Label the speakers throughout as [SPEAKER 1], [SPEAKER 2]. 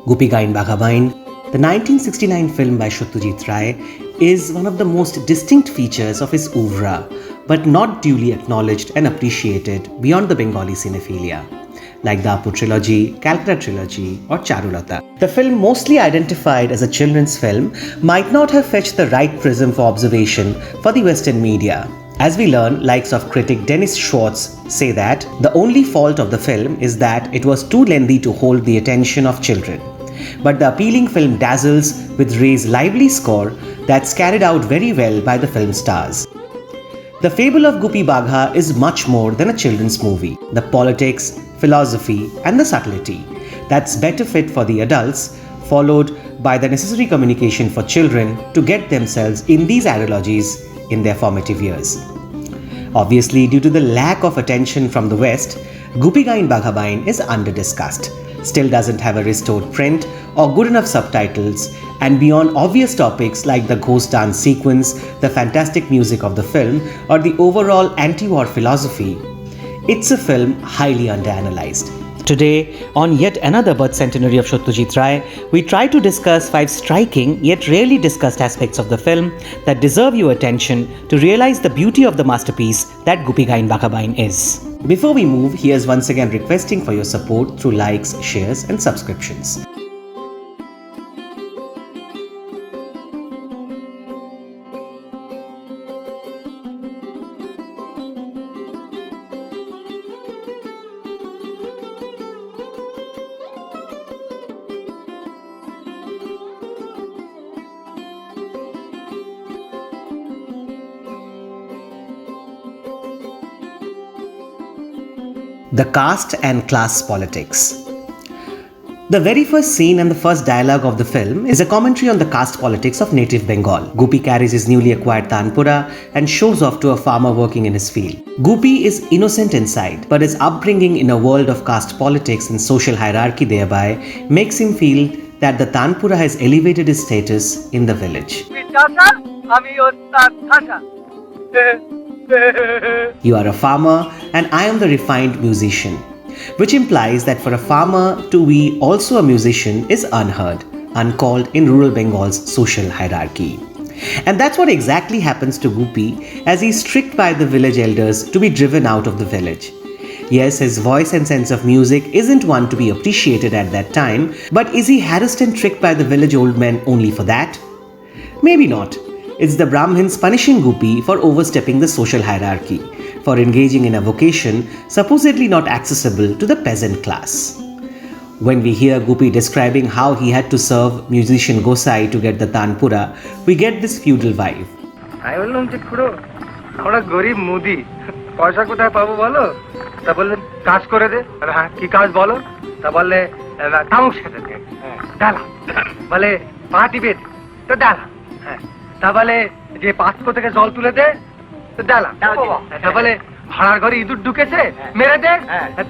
[SPEAKER 1] Gupi Gayen Bagha Bayen, the 1969 film by Satyajit Ray, is one of the most distinct features of his oeuvre, but not duly acknowledged and appreciated beyond the Bengali cinephilia, like the Apu trilogy, Calcutta trilogy, or Charulata. The film, mostly identified as a children's film, might not have fetched the right prism for observation for the Western media. As we learn, likes of critic Dennis Schwartz say that the only fault of the film is that it was too lengthy to hold the attention of children. But the appealing film dazzles with Ray's lively score that's carried out very well by the film stars. The fable of Gupi Bagha is much more than a children's movie. The politics, philosophy, and the subtlety that's better fit for the adults, followed by the necessary communication for children to get themselves in these ideologies in their formative years. Obviously, due to the lack of attention from the West, Gupi Gayen Bagha Bayen is underdiscussed, still doesn't have a restored print or good enough subtitles, and beyond obvious topics like the ghost dance sequence, the fantastic music of the film, or the overall anti-war philosophy, it's a film highly underanalyzed. Today, on yet another birth centenary of Satyajit Ray, we try to discuss 5 striking yet rarely discussed aspects of the film that deserve your attention to realize the beauty of the masterpiece that Gupi Gayen Bagha Bayen is. Before we move, here's once again requesting for your support through likes, shares, and subscriptions. The caste and class politics. The very first scene and the first dialogue of the film is a commentary on the caste politics of native Bengal. Gupi carries his newly acquired Tanpura and shows off to a farmer working in his field. Gupi is innocent inside, but his upbringing in a world of caste politics and social hierarchy thereby makes him feel that the Tanpura has elevated his status in the village. You are a farmer and I am the refined musician, which implies that for a farmer to be also a musician is unheard, uncalled in rural Bengal's social hierarchy. And that's what exactly happens to Gupi as he's tricked by the village elders to be driven out of the village. Yes, his voice and sense of music isn't one to be appreciated at that time, but is he harassed and tricked by the village old men only for that? Maybe not. It's the Brahmins punishing Gupi for overstepping the social hierarchy, for engaging in a vocation supposedly not accessible to the peasant class. When we hear Gupi describing how he had to serve musician Gosai to get the Tanpura, we get this feudal vibe.
[SPEAKER 2] I বললাম যে খুড়ো আমরা গরিব মুদি পয়সা কোথায় পাবো বলো তা বললেন কাজ করে দে হ্যাঁ কি কাজ বলো তা বললে তামুক সেজে দে ডালা বলে পা টিপে দে তো ডালা হ্যাঁ তা বলে যে পাঁচকো থেকে জল তুলে দে তো ডালা তা বলে ভাড়ার ঘরে ইঁদুর ঢুকেছে মেরে দে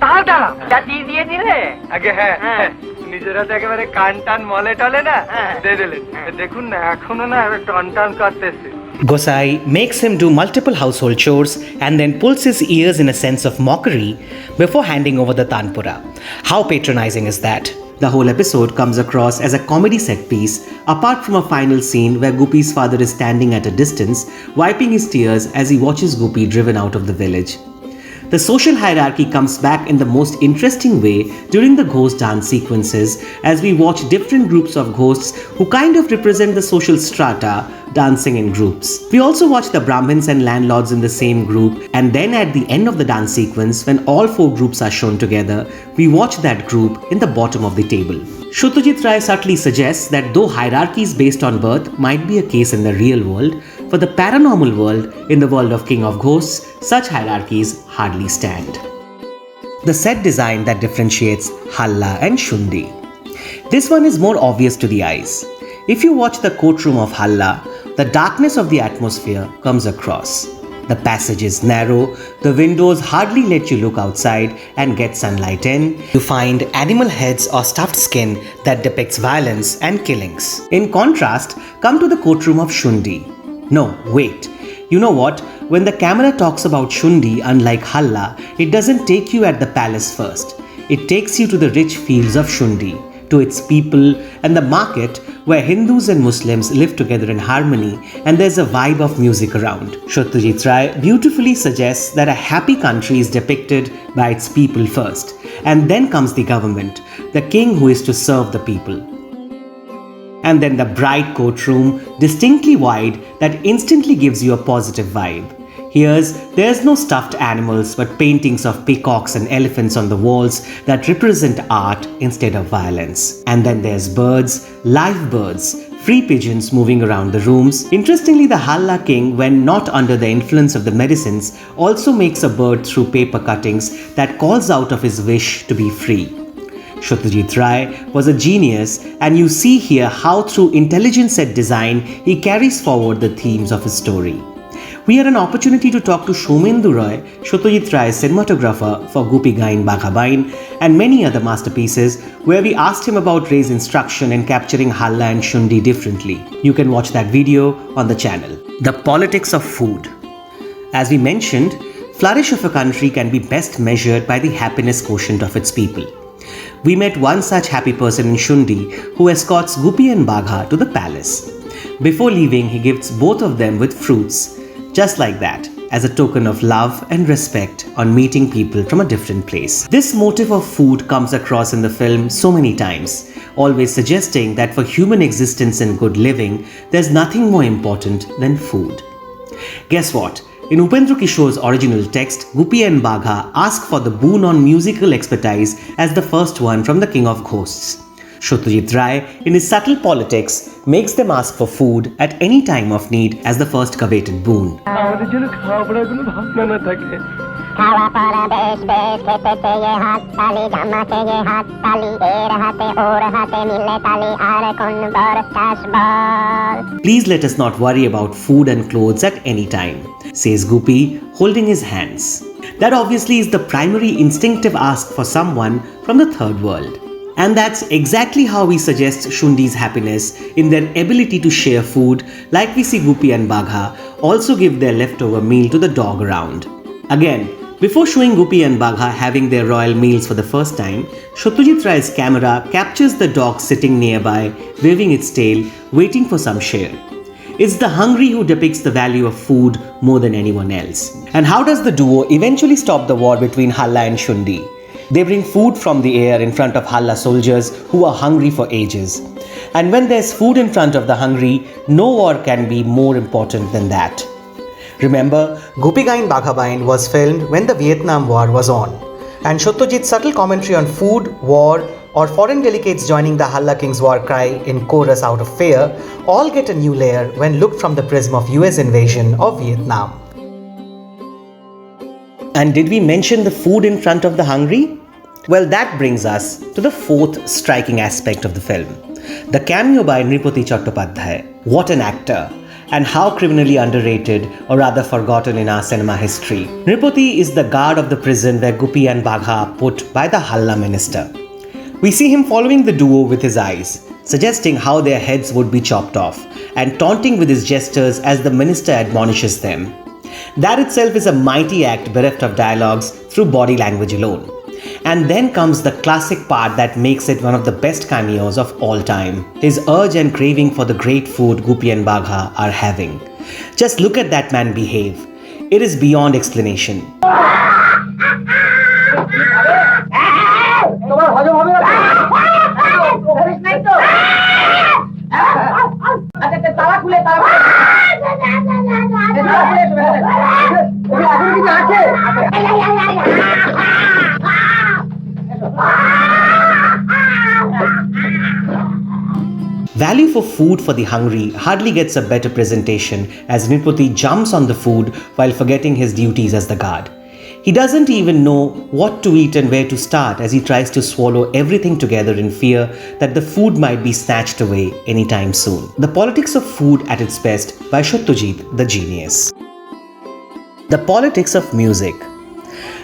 [SPEAKER 2] তার ডালা দিয়ে দিলে আগে হ্যাঁ নিজেরা তো একেবারে কান টান মলে টলে না দিয়ে দিলেন দেখুন না এখনো না টান টান করতেছে.
[SPEAKER 1] Gosai makes him do multiple household chores and then pulls his ears in a sense of mockery before handing over the Tanpura. How patronizing is that? The whole episode comes across as a comedy set piece, apart from a final scene where Gupi's father is standing at a distance, wiping his tears as he watches Gupi driven out of the village. The social hierarchy comes back in the most interesting way during the ghost dance sequences as we watch different groups of ghosts who kind of represent the social strata dancing in groups. We also watch the Brahmins and landlords in the same group, and then at the end of the dance sequence, when all 4 groups are shown together, we watch that group in the bottom of the table. Satyajit Ray subtly suggests that though hierarchies based on birth might be a case in the real world, for the paranormal world, in the world of King of Ghosts, such hierarchies hardly stand. The set design that differentiates Halla and Shundi. This one is more obvious to the eyes. If you watch the courtroom of Halla, the darkness of the atmosphere comes across. The passage is narrow, the windows hardly let you look outside and get sunlight in. You find animal heads or stuffed skin that depicts violence and killings. In contrast, come to the courtroom of Shundi. No, wait. You know what? When the camera talks about Shundi, unlike Halla, it doesn't take you at the palace first. It takes you to the rich fields of Shundi, to its people, and the market where Hindus and Muslims live together in harmony, and there's a vibe of music around. Satyajit Ray beautifully suggests that a happy country is depicted by its people first, and then comes the government, the king who is to serve the people. And then the bright courtroom, distinctly wide, that instantly gives you a positive vibe. There's no stuffed animals but paintings of peacocks and elephants on the walls that represent art instead of violence. And then there's birds, live birds, free pigeons moving around the rooms. Interestingly, the Halla king, when not under the influence of the medicines, also makes a bird through paper cuttings that calls out of his wish to be free. Satyajit Ray was a genius, and you see here how through intelligent set design he carries forward the themes of his story. We had an opportunity to talk to Somendu Roy, Satyajit Ray's cinematographer for Gupi Gayen Bagha Bayen and many other masterpieces, where we asked him about Ray's instruction in capturing Halla and Shundi differently. You can watch that video on the channel. The politics of food. As we mentioned, flourish of a country can be best measured by the happiness quotient of its people. We met one such happy person in Shundi who escorts Gupi and Bagha to the palace. Before leaving, he gifts both of them with fruits, just like that, as a token of love and respect on meeting people from a different place. This motive of food comes across in the film so many times, always suggesting that for human existence and good living, there's nothing more important than food. Guess what? In Upendra Kishore's original text, Gupi and Bagha ask for the boon on musical expertise as the first one from the King of Ghosts. Satyajit Ray, in his subtle politics, makes them ask for food at any time of need as the first coveted boon. Please let us not worry about food and clothes at any time, says Gupi, holding his hands. That obviously is the primary instinctive ask for someone from the third world. And that's exactly how we suggest Shundi's happiness in their ability to share food, like we see Gupi and Bagha also give their leftover meal to the dog around. Again, before showing Gupi and Bagha having their royal meals for the first time, Satyajit Ray's camera captures the dog sitting nearby, waving its tail, waiting for some share. It's the hungry who depicts the value of food more than anyone else. And how does the duo eventually stop the war between Halla and Shundi? They bring food from the air in front of Halla soldiers who are hungry for ages. And when there's food in front of the hungry, no war can be more important than that. Remember, Gupi Gayen Bagha Bayen was filmed when the Vietnam War was on. And Satyajit's subtle commentary on food, war, or foreign delegates joining the Halla King's war cry in chorus out of fear all get a new layer when looked from the prism of US invasion of Vietnam. And did we mention the food in front of the hungry? Well, that brings us to the fourth striking aspect of the film. The cameo by Nripati Chattopadhyay. What an actor! And how criminally underrated, or rather forgotten in our cinema history. Nripati is the guard of the prison where Gupi and Bagha are put by the Halla minister. We see him following the duo with his eyes, suggesting how their heads would be chopped off, and taunting with his gestures as the minister admonishes them. That itself is a mighty act bereft of dialogues through body language alone. And then comes the classic part that makes it one of the best cameos of all time. His urge and craving for the great food Gupi and Bagha are having. Just look at that man behave. It is beyond explanation. Value for food for the hungry hardly gets a better presentation as Nripati jumps on the food while forgetting his duties as the guard. He doesn't even know what to eat and where to start as he tries to swallow everything together in fear that the food might be snatched away anytime soon. The Politics of Food at its Best by Satyajit the Genius. The politics of music.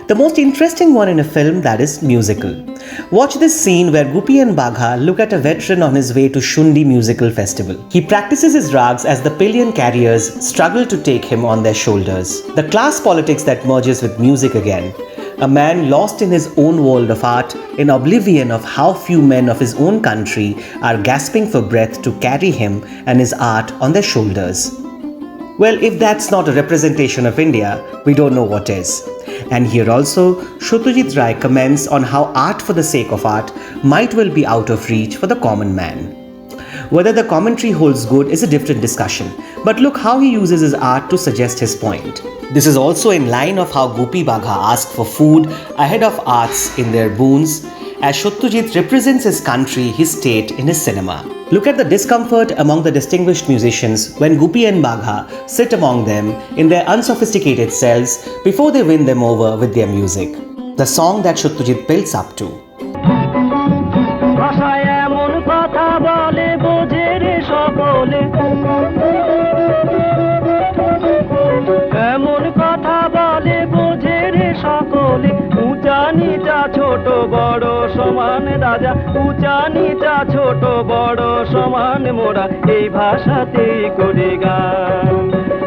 [SPEAKER 1] The most interesting one in a film that is musical. Watch this scene where Gupi and Bagha look at a veteran on his way to Shundi musical festival. He practices his rags as the pillion carriers struggle to take him on their shoulders. The class politics that merges with music again. a man lost in his own world of art, in oblivion of how few men of his own country are gasping for breath to carry him and his art on their shoulders. Well, if that's not a representation of India, we don't know what is. And here also, Satyajit Ray comments on how art for the sake of art might well be out of reach for the common man. Whether the commentary holds good is a different discussion, but look how he uses his art to suggest his point. This is also in line of how Gupi Bagha asked for food ahead of arts in their boons, as Satyajit represents his country, his state in his cinema. Look at the discomfort among the distinguished musicians when Gupi and Bagha sit among them in their unsophisticated selves before they win them over with their music. The song that Satyajit builds up to.
[SPEAKER 3] ছোট বড় সমান রাজা উঁচা নিচা ছোট বড় সমান মোরা এই ভাষাতেই করি গান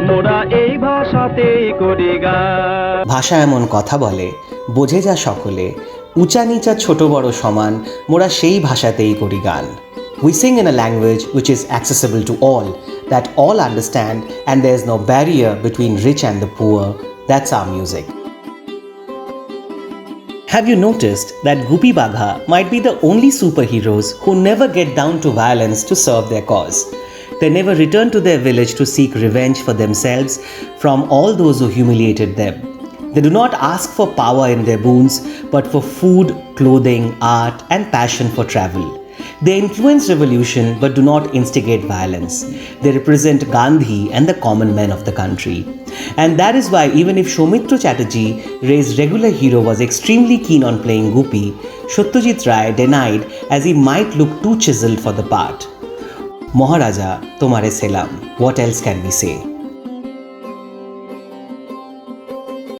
[SPEAKER 3] মোরা এই ভাষাতেই করি গান
[SPEAKER 1] ভাষা এমন কথা বলে বোঝে যা সকলে উঁচা নিচা ছোট বড় সমান মোরা সেই ভাষাতেই করি গান. We sing in a language which is accessible to all, that all understand, and there is no barrier between rich and the poor. That's our music. Have you noticed that Gupi Bagha might be the only superheroes who never get down to violence to serve their cause? They never return to their village to seek revenge for themselves from all those who humiliated them. They do not ask for power in their boons, but for food, clothing, art, and passion for travel. They influence revolution but do not instigate violence. They represent Gandhi and the common men of the country. And that is why even if Soumitra Chatterjee, Ray's regular hero, was extremely keen on playing Gupi, Satyajit Ray denied as he might look too chiseled for the part. Maharaja, tomare selam. What else can we say?